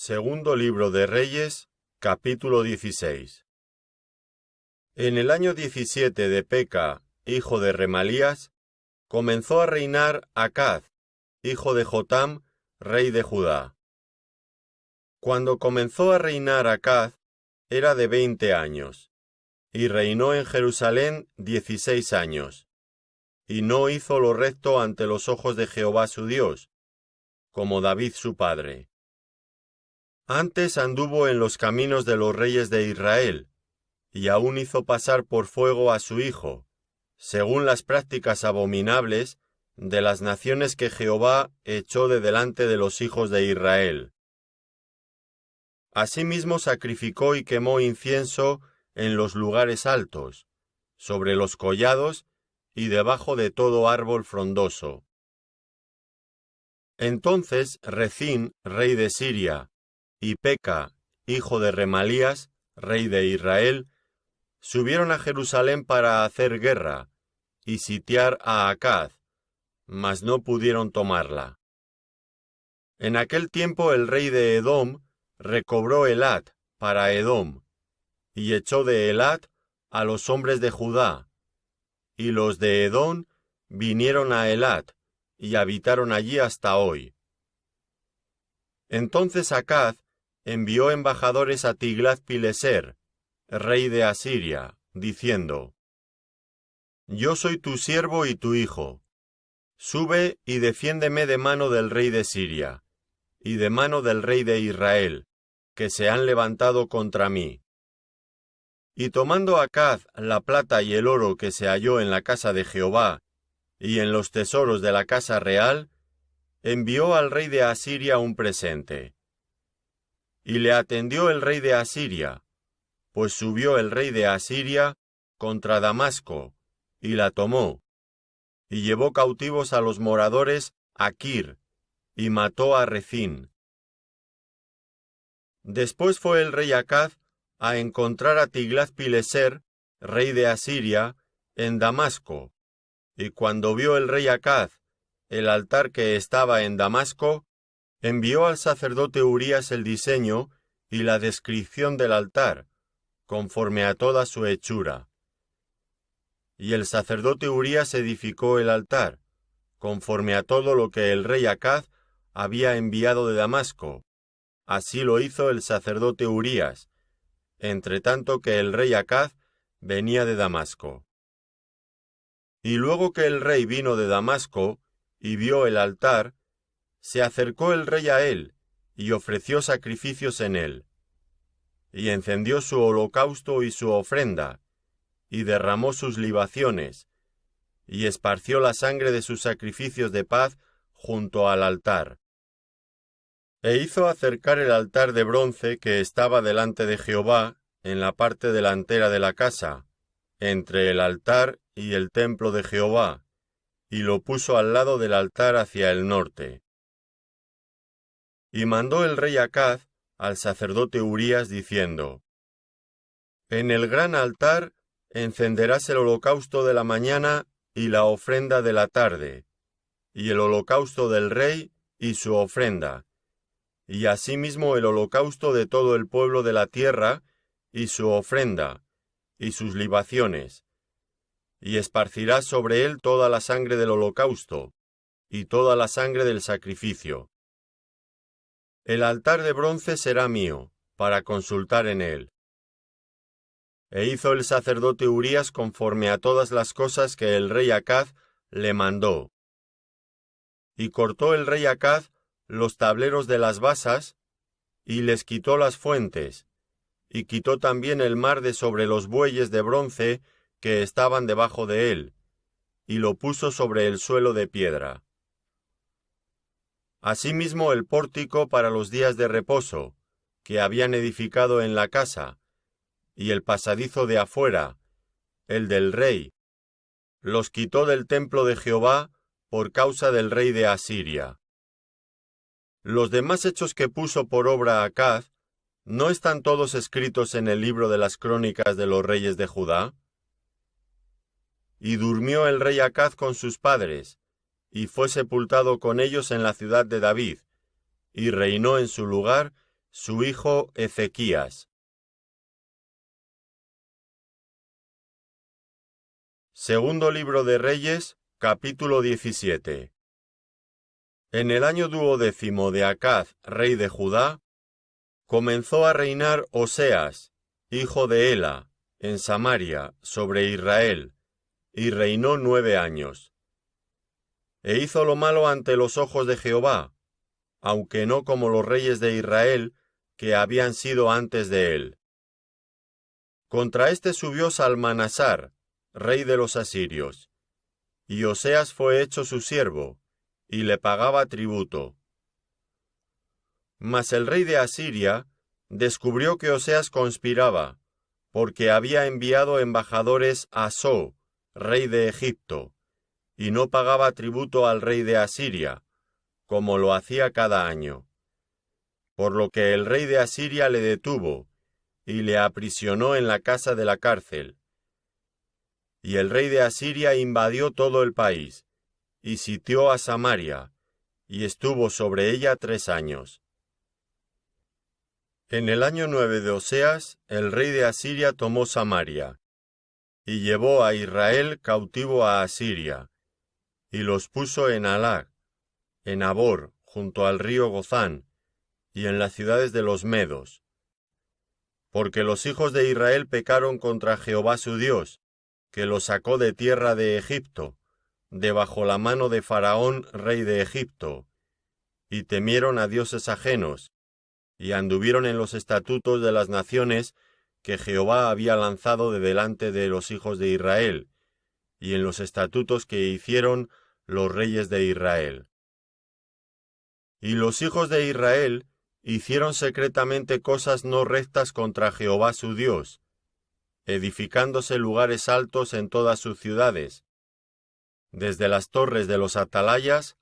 Segundo libro de Reyes, capítulo 16. En el año 17 de Peca, hijo de Remalías, comenzó a reinar Acaz, hijo de Jotam, rey de Judá. Cuando comenzó a reinar Acaz, era de 20 años, y reinó en Jerusalén 16 años, y no hizo lo recto ante los ojos de Jehová su Dios, como David su padre. Antes anduvo en los caminos de los reyes de Israel, y aún hizo pasar por fuego a su hijo, según las prácticas abominables de las naciones que Jehová echó de delante de los hijos de Israel. Asimismo sacrificó y quemó incienso en los lugares altos, sobre los collados y debajo de todo árbol frondoso. Entonces Rezín, rey de Siria, y Peca, hijo de Remalías, rey de Israel, subieron a Jerusalén para hacer guerra y sitiar a Acaz, mas no pudieron tomarla. En aquel tiempo el rey de Edom recobró Elat para Edom, y echó de Elat a los hombres de Judá, y los de Edom vinieron a Elat, y habitaron allí hasta hoy. Entonces Acaz envió embajadores a Tiglath-Pileser, rey de Asiria, diciendo: Yo soy tu siervo y tu hijo. Sube y defiéndeme de mano del rey de Siria, y de mano del rey de Israel, que se han levantado contra mí. Y tomando Acaz la plata y el oro que se halló en la casa de Jehová, y en los tesoros de la casa real, envió al rey de Asiria un presente. Y le atendió el rey de Asiria, pues subió el rey de Asiria contra Damasco, y la tomó, y llevó cautivos a los moradores a Kir, y mató a Rezín. Después fue el rey Acaz a encontrar a Tiglath-Pileser, rey de Asiria, en Damasco, y cuando vio el rey Acaz el altar que estaba en Damasco, envió al sacerdote Urías el diseño y la descripción del altar, conforme a toda su hechura. Y el sacerdote Urías edificó el altar, conforme a todo lo que el rey Acaz había enviado de Damasco. Así lo hizo el sacerdote Urías, entre tanto que el rey Acaz venía de Damasco. Y luego que el rey vino de Damasco y vio el altar, se acercó el rey a él y ofreció sacrificios en él, y encendió su holocausto y su ofrenda, y derramó sus libaciones, y esparció la sangre de sus sacrificios de paz junto al altar. E hizo acercar el altar de bronce que estaba delante de Jehová en la parte delantera de la casa, entre el altar y el templo de Jehová, y lo puso al lado del altar hacia el norte. Y mandó el rey Acaz al sacerdote Urías diciendo: En el gran altar encenderás el holocausto de la mañana y la ofrenda de la tarde, y el holocausto del rey y su ofrenda, y asimismo el holocausto de todo el pueblo de la tierra y su ofrenda, y sus libaciones, y esparcirás sobre él toda la sangre del holocausto, y toda la sangre del sacrificio. El altar de bronce será mío, para consultar en él. E hizo el sacerdote Urías conforme a todas las cosas que el rey Acaz le mandó. Y cortó el rey Acaz los tableros de las basas, y les quitó las fuentes, y quitó también el mar de sobre los bueyes de bronce que estaban debajo de él, y lo puso sobre el suelo de piedra. Asimismo el pórtico para los días de reposo, que habían edificado en la casa, y el pasadizo de afuera, el del rey, los quitó del templo de Jehová por causa del rey de Asiria. Los demás hechos que puso por obra Acaz, ¿no están todos escritos en el libro de las crónicas de los reyes de Judá? Y durmió el rey Acaz con sus padres, y fue sepultado con ellos en la ciudad de David, y reinó en su lugar su hijo Ezequías. Segundo libro de Reyes, capítulo 17. En el año 12º de Acaz, rey de Judá, comenzó a reinar Oseas, hijo de Ela, en Samaria, sobre Israel, y reinó 9 años. E hizo lo malo ante los ojos de Jehová, aunque no como los reyes de Israel que habían sido antes de él. Contra éste subió Salmanasar, rey de los asirios, y Oseas fue hecho su siervo, y le pagaba tributo. Mas el rey de Asiria descubrió que Oseas conspiraba, porque había enviado embajadores a So, rey de Egipto, y no pagaba tributo al rey de Asiria, como lo hacía cada año. Por lo que el rey de Asiria le detuvo, y le aprisionó en la casa de la cárcel. Y el rey de Asiria invadió todo el país, y sitió a Samaria, y estuvo sobre ella 3 años. En el año 9 de Oseas, el rey de Asiria tomó Samaria, y llevó a Israel cautivo a Asiria, y los puso en Halag, en Habor, junto al río Gozán, y en las ciudades de los medos. Porque los hijos de Israel pecaron contra Jehová su Dios, que los sacó de tierra de Egipto, de bajo la mano de Faraón, rey de Egipto, y temieron a dioses ajenos, y anduvieron en los estatutos de las naciones que Jehová había lanzado de delante de los hijos de Israel, y en los estatutos que hicieron los reyes de Israel. Y los hijos de Israel hicieron secretamente cosas no rectas contra Jehová su Dios, edificándose lugares altos en todas sus ciudades, desde las torres de los atalayas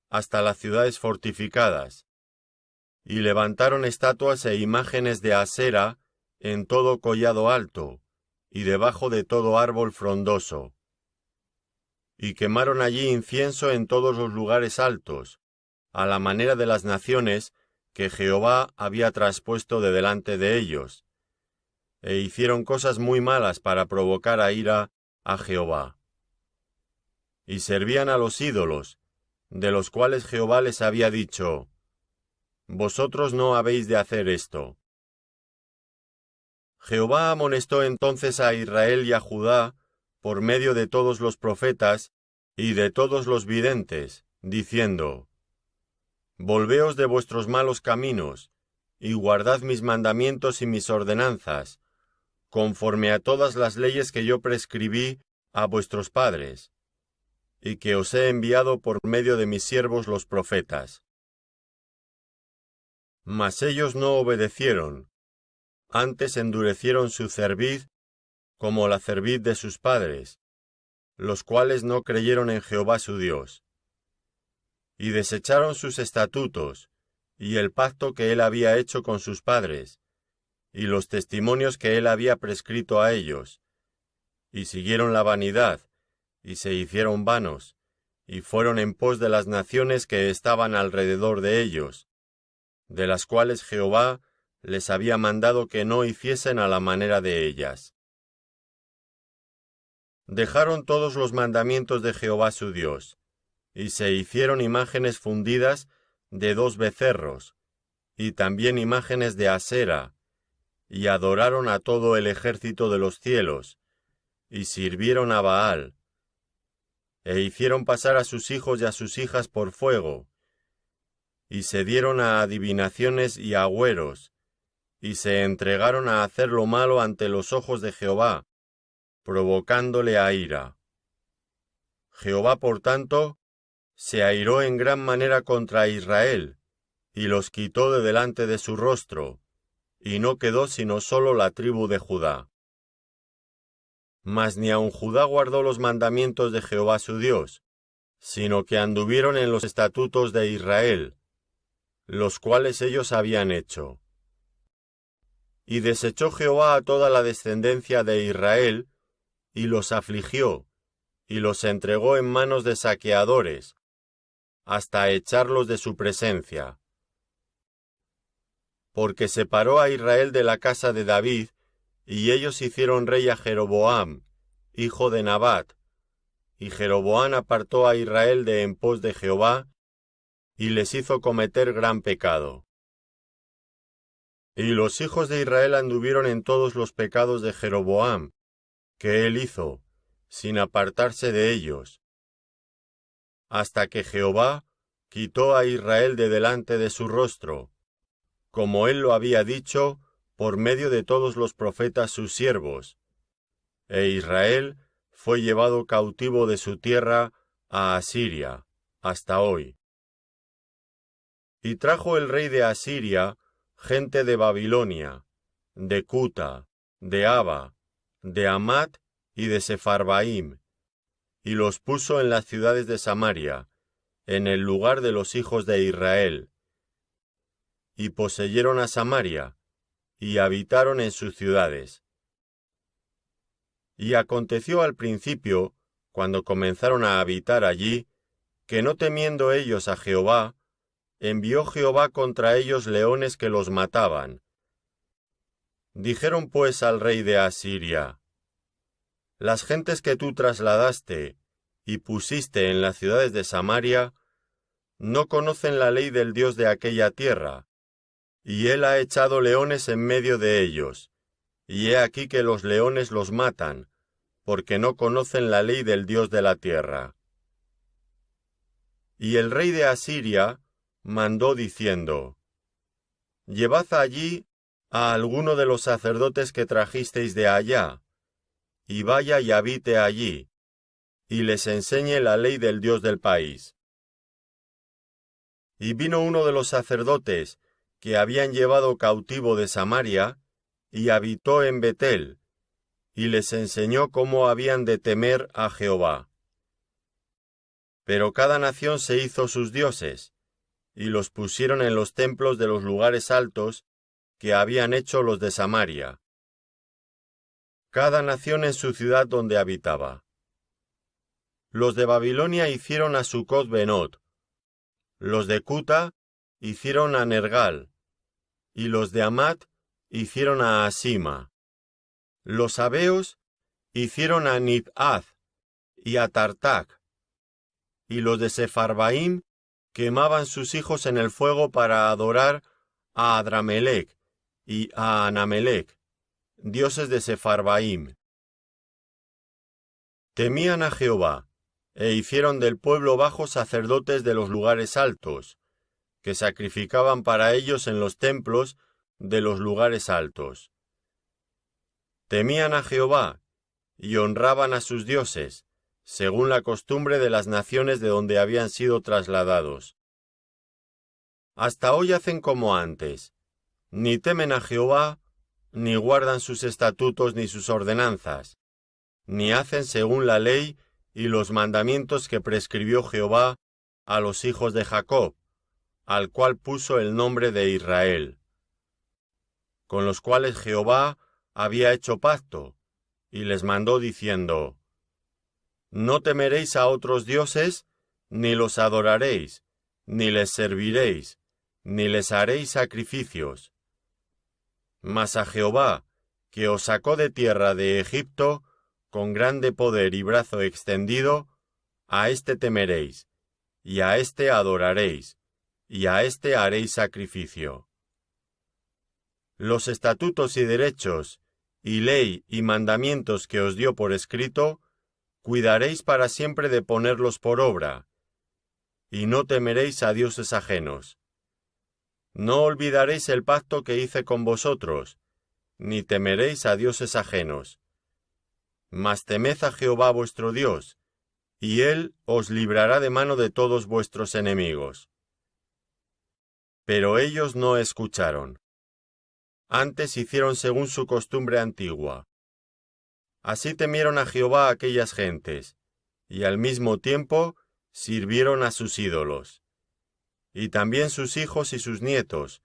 hasta las ciudades fortificadas, y levantaron estatuas e imágenes de Asera en todo collado alto, y debajo de todo árbol frondoso. Y quemaron allí incienso en todos los lugares altos, a la manera de las naciones que Jehová había traspuesto de delante de ellos, e hicieron cosas muy malas para provocar a ira a Jehová. Y servían a los ídolos, de los cuales Jehová les había dicho: Vosotros no habéis de hacer esto. Jehová amonestó entonces a Israel y a Judá por medio de todos los profetas y de todos los videntes, diciendo: Volveos de vuestros malos caminos, y guardad mis mandamientos y mis ordenanzas, conforme a todas las leyes que yo prescribí a vuestros padres, y que os he enviado por medio de mis siervos los profetas. Mas ellos no obedecieron, antes endurecieron su cerviz como la cerviz de sus padres, los cuales no creyeron en Jehová su Dios. Y desecharon sus estatutos, y el pacto que él había hecho con sus padres, y los testimonios que él había prescrito a ellos, y siguieron la vanidad, y se hicieron vanos, y fueron en pos de las naciones que estaban alrededor de ellos, de las cuales Jehová les había mandado que no hiciesen a la manera de ellas. Dejaron todos los mandamientos de Jehová su Dios, y se hicieron imágenes fundidas de 2 becerros, y también imágenes de Asera, y adoraron a todo el ejército de los cielos, y sirvieron a Baal, e hicieron pasar a sus hijos y a sus hijas por fuego, y se dieron a adivinaciones y a agüeros, y se entregaron a hacer lo malo ante los ojos de Jehová, provocándole a ira. Jehová, por tanto, se airó en gran manera contra Israel, y los quitó de delante de su rostro, y no quedó sino solo la tribu de Judá. Mas ni aun Judá guardó los mandamientos de Jehová su Dios, sino que anduvieron en los estatutos de Israel, los cuales ellos habían hecho. Y desechó Jehová a toda la descendencia de Israel, y los afligió, y los entregó en manos de saqueadores, hasta echarlos de su presencia. porque separó a Israel de la casa de David, y ellos hicieron rey a Jeroboam, hijo de Nabat, y Jeroboam apartó a Israel de en pos de Jehová, y les hizo cometer gran pecado. Y los hijos de Israel anduvieron en todos los pecados de Jeroboam, que él hizo, sin apartarse de ellos, hasta que Jehová quitó a Israel de delante de su rostro, como él lo había dicho por medio de todos los profetas sus siervos, e Israel fue llevado cautivo de su tierra a Asiria, hasta hoy. Y trajo el rey de Asiria gente de Babilonia, de Cuta, de Aba, de Hamat y de Sepharvaim, y los puso en las ciudades de Samaria, en el lugar de los hijos de Israel. Y poseyeron a Samaria, y habitaron en sus ciudades. Y aconteció al principio, cuando comenzaron a habitar allí, que no temiendo ellos a Jehová, envió Jehová contra ellos leones que los mataban. Dijeron pues al rey de Asiria: las gentes que tú trasladaste y pusiste en las ciudades de Samaria, no conocen la ley del Dios de aquella tierra, y él ha echado leones en medio de ellos, y he aquí que los leones los matan, porque no conocen la ley del Dios de la tierra. Y el rey de Asiria mandó diciendo: llevad allí a alguno de los sacerdotes que trajisteis de allá, y vaya y habite allí, y les enseñe la ley del Dios del país. Y vino uno de los sacerdotes que habían llevado cautivo de Samaria, y habitó en Betel, y les enseñó cómo habían de temer a Jehová. Pero cada nación se hizo sus dioses, y los pusieron en los templos de los lugares altos que habían hecho los de Samaria, cada nación en su ciudad donde habitaba. Los de Babilonia hicieron a Sucot Benot, los de Cuta hicieron a Nergal, y los de Hamat hicieron a Asima. Los sabeos hicieron a Nibhaz y a Tartac, y los de Sepharvaim quemaban sus hijos en el fuego para adorar a Adramelech y a Anamelech, dioses de Sepharvaim. Temían a Jehová, e hicieron del pueblo bajo sacerdotes de los lugares altos, que sacrificaban para ellos en los templos de los lugares altos. Temían a Jehová, y honraban a sus dioses, según la costumbre de las naciones de donde habían sido trasladados. Hasta hoy hacen como antes, ni temen a Jehová, ni guardan sus estatutos ni sus ordenanzas, ni hacen según la ley y los mandamientos que prescribió Jehová a los hijos de Jacob, al cual puso el nombre de Israel, con los cuales Jehová había hecho pacto, y les mandó diciendo: no temeréis a otros dioses, ni los adoraréis, ni les serviréis, ni les haréis sacrificios. Mas a Jehová, que os sacó de tierra de Egipto, con grande poder y brazo extendido, a éste temeréis, y a éste adoraréis, y a éste haréis sacrificio. Los estatutos y derechos, y ley y mandamientos que os dio por escrito, cuidaréis para siempre de ponerlos por obra, y no temeréis a dioses ajenos. No olvidaréis el pacto que hice con vosotros, ni temeréis a dioses ajenos. Mas temed a Jehová vuestro Dios, y él os librará de mano de todos vuestros enemigos. Pero ellos no escucharon. Antes hicieron según su costumbre antigua. Así temieron a Jehová aquellas gentes, y al mismo tiempo sirvieron a sus ídolos. Y también sus hijos y sus nietos,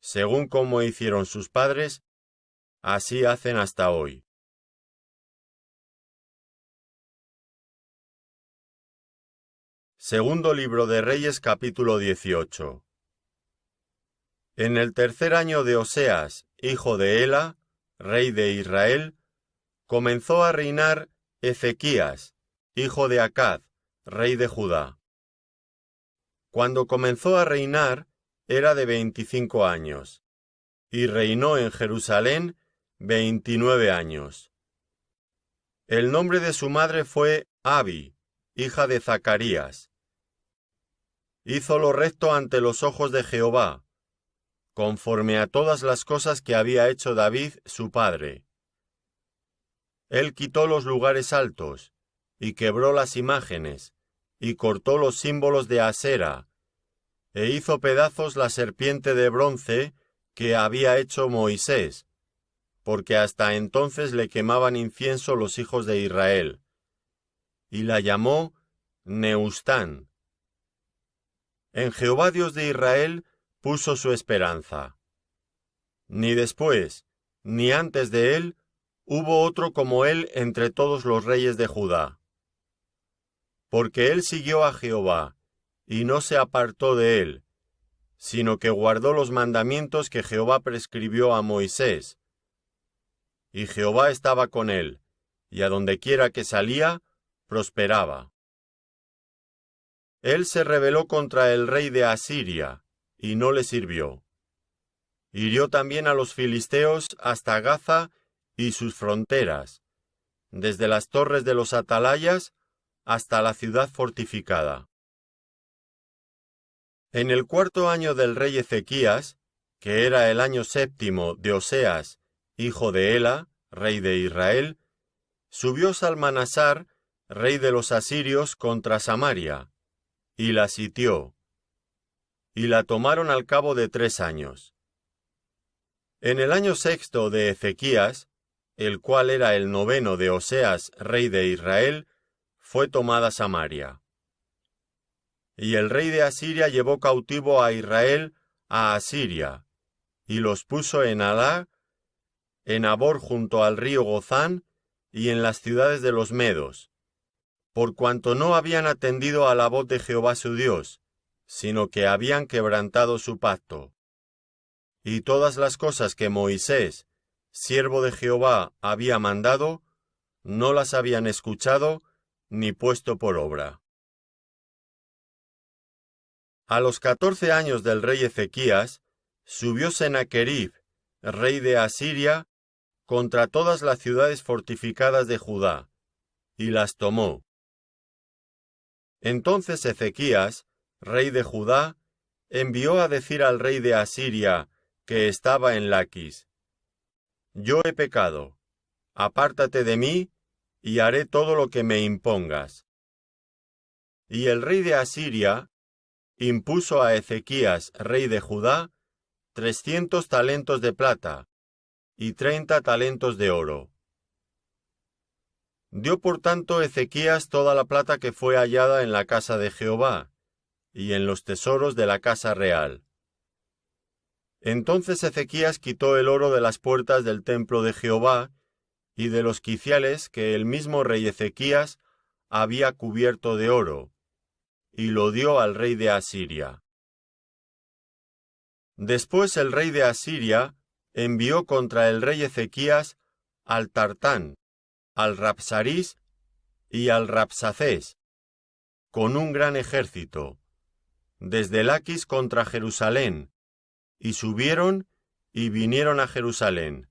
según como hicieron sus padres, así hacen hasta hoy. Segundo libro de Reyes, capítulo 18. En el tercer año de Oseas, hijo de Ela, rey de Israel, comenzó a reinar Ezequías, hijo de Acaz, rey de Judá. Cuando comenzó a reinar, era de 25 años, y reinó en Jerusalén 29 años. El nombre de su madre fue Abi, hija de Zacarías. Hizo lo recto ante los ojos de Jehová, conforme a todas las cosas que había hecho David su padre. Él quitó los lugares altos, y quebró las imágenes, y cortó los símbolos de Asera, e hizo pedazos la serpiente de bronce que había hecho Moisés, porque hasta entonces le quemaban incienso los hijos de Israel, y la llamó Neustán. En Jehová Dios de Israel puso su esperanza. Ni después, ni antes de él, hubo otro como él entre todos los reyes de Judá. Porque él siguió a Jehová, y no se apartó de él, sino que guardó los mandamientos que Jehová prescribió a Moisés. Y Jehová estaba con él, y a donde quiera que salía, prosperaba. Él se rebeló contra el rey de Asiria, y no le sirvió. Hirió también a los filisteos hasta Gaza y sus fronteras, desde las torres de los atalayas hasta la ciudad fortificada. En el cuarto año del rey Ezequías, que era el año séptimo de Oseas, hijo de Ela, rey de Israel, subió Salmanasar, rey de los asirios, contra Samaria, y la sitió, y la tomaron al cabo de 3 años. En el año sexto de Ezequías, el cual era el noveno de Oseas, rey de Israel, fue tomada Samaria. Y el rey de Asiria llevó cautivo a Israel a Asiria, y los puso en Halá, en Habor junto al río Gozán, y en las ciudades de los medos, por cuanto no habían atendido a la voz de Jehová su Dios, sino que habían quebrantado su pacto. Y todas las cosas que Moisés, siervo de Jehová, había mandado, no las habían escuchado ni puesto por obra. A los 14 años del rey Ezequías, subió Sennacherib, rey de Asiria, contra todas las ciudades fortificadas de Judá, y las tomó. Entonces Ezequías, rey de Judá, envió a decir al rey de Asiria, que estaba en Laquis: Yo he pecado, apártate de mí, y haré todo lo que me impongas. Y el rey de Asiria impuso a Ezequías, rey de Judá, 300 talentos de plata, y 30 talentos de oro. Dio por tanto Ezequías toda la plata que fue hallada en la casa de Jehová, y en los tesoros de la casa real. Entonces Ezequías quitó el oro de las puertas del templo de Jehová, y de los quiciales que el mismo rey Ezequías había cubierto de oro, y lo dio al rey de Asiria. Después el rey de Asiria envió contra el rey Ezequías al Tartán, al Rabsarís y al Rabsacés, con un gran ejército, desde Laquis contra Jerusalén, y subieron y vinieron a Jerusalén.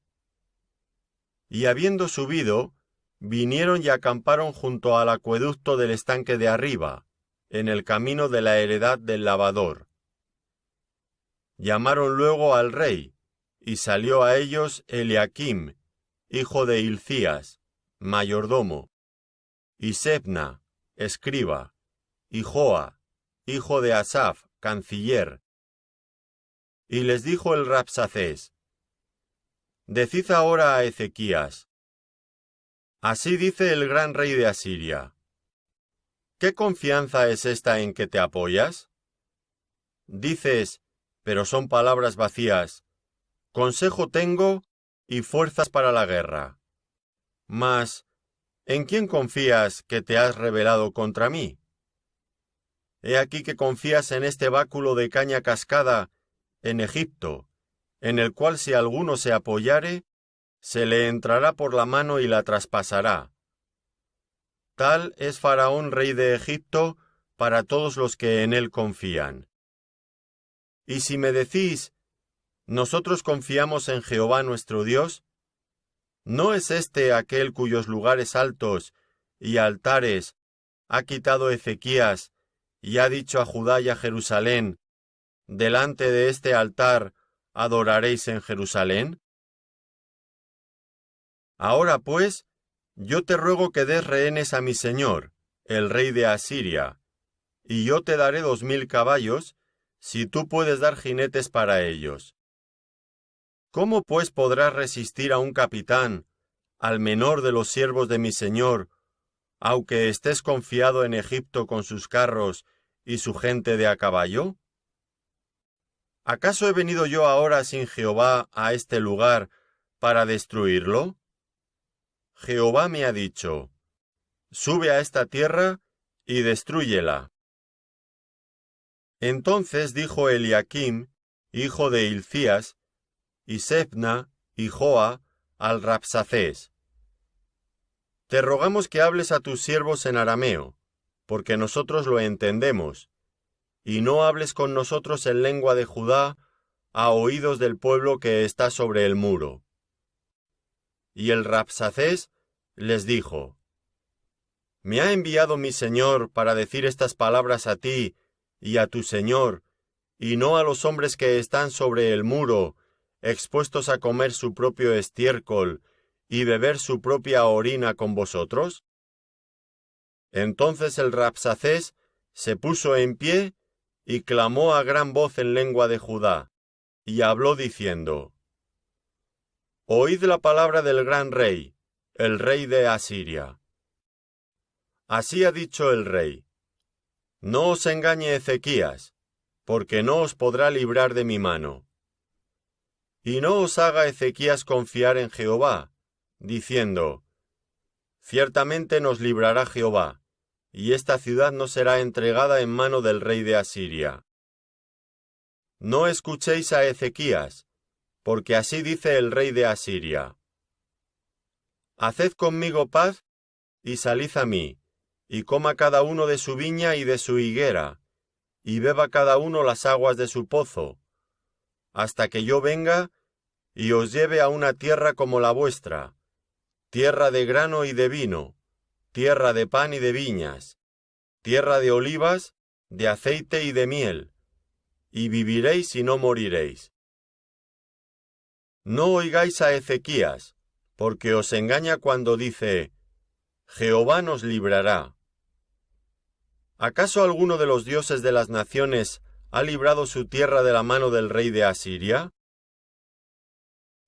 Y habiendo subido, vinieron y acamparon junto al acueducto del estanque de arriba, en el camino de la heredad del lavador. Llamaron luego al rey, y salió a ellos Eliaquim, hijo de Hilcías, mayordomo, y Sebna, escriba, y Joa, hijo de Asaf, canciller. Y les dijo el Rabsacés: Decid ahora a Ezequías: Así dice el gran rey de Asiria: ¿Qué confianza es esta en que te apoyas? Dices, pero son palabras vacías: consejo tengo y fuerzas para la guerra. Mas, ¿en quién confías que te has rebelado contra mí? He aquí que confías en este báculo de caña cascada en Egipto, en el cual si alguno se apoyare, se le entrará por la mano y la traspasará. Tal es Faraón, rey de Egipto, para todos los que en él confían. Y si me decís, nosotros confiamos en Jehová nuestro Dios, ¿no es este aquel cuyos lugares altos y altares ha quitado Ezequías y ha dicho a Judá y a Jerusalén, delante de este altar adoraréis en Jerusalén? Ahora pues, yo te ruego que des rehenes a mi señor, el rey de Asiria, y yo te daré 2000 caballos, si tú puedes dar jinetes para ellos. ¿Cómo pues podrás resistir a un capitán, al menor de los siervos de mi señor, aunque estés confiado en Egipto con sus carros y su gente de a caballo? ¿Acaso he venido yo ahora sin Jehová a este lugar para destruirlo? Jehová me ha dicho, sube a esta tierra y destrúyela. Entonces dijo Eliaquim, hijo de Hilcías, y Sebna y Joa al Rabsacés: Te rogamos que hables a tus siervos en arameo, porque nosotros lo entendemos, y no hables con nosotros en lengua de Judá a oídos del pueblo que está sobre el muro. Y el Rabsacés les dijo: ¿Me ha enviado mi señor para decir estas palabras a ti y a tu señor, y no a los hombres que están sobre el muro, expuestos a comer su propio estiércol y beber su propia orina con vosotros? Entonces el Rabsacés se puso en pie y clamó a gran voz en lengua de Judá, y habló diciendo: Oíd la palabra del gran rey, el rey de Asiria. Así ha dicho el rey: No os engañe Ezequías, porque no os podrá librar de mi mano. Y no os haga Ezequías confiar en Jehová, diciendo: Ciertamente nos librará Jehová, y esta ciudad no será entregada en mano del rey de Asiria. No escuchéis a Ezequías, porque así dice el rey de Asiria: Haced conmigo paz, y salid a mí, y coma cada uno de su viña y de su higuera, y beba cada uno las aguas de su pozo, hasta que yo venga y os lleve a una tierra como la vuestra, tierra de grano y de vino, tierra de pan y de viñas, tierra de olivas, de aceite y de miel, y viviréis y no moriréis. No oigáis a Ezequías, porque os engaña cuando dice: Jehová nos librará. ¿Acaso alguno de los dioses de las naciones ha librado su tierra de la mano del rey de Asiria?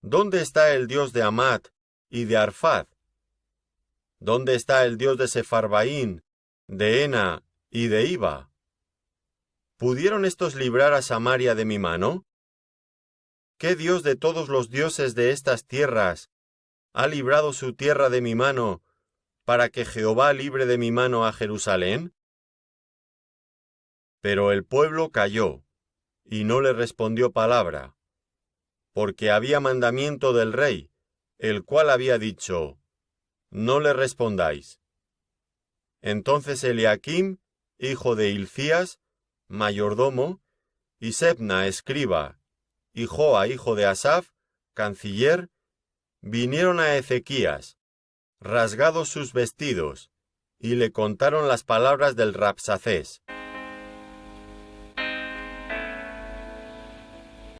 ¿Dónde está el dios de Amat y de Arfad? ¿Dónde está el dios de Sefarvaín, de Ena y de Iba? ¿Pudieron estos librar a Samaria de mi mano? ¿Qué dios de todos los dioses de estas tierras ha librado su tierra de mi mano, para que Jehová libre de mi mano a Jerusalén? Pero el pueblo calló, y no le respondió palabra, porque había mandamiento del rey, el cual había dicho: No le respondáis. Entonces Eliaquim, hijo de Hilcías, mayordomo, y Sebna, escriba, y Joa, hijo de Asaf, canciller, vinieron a Ezequías, rasgados sus vestidos, y le contaron las palabras del Rabsacés.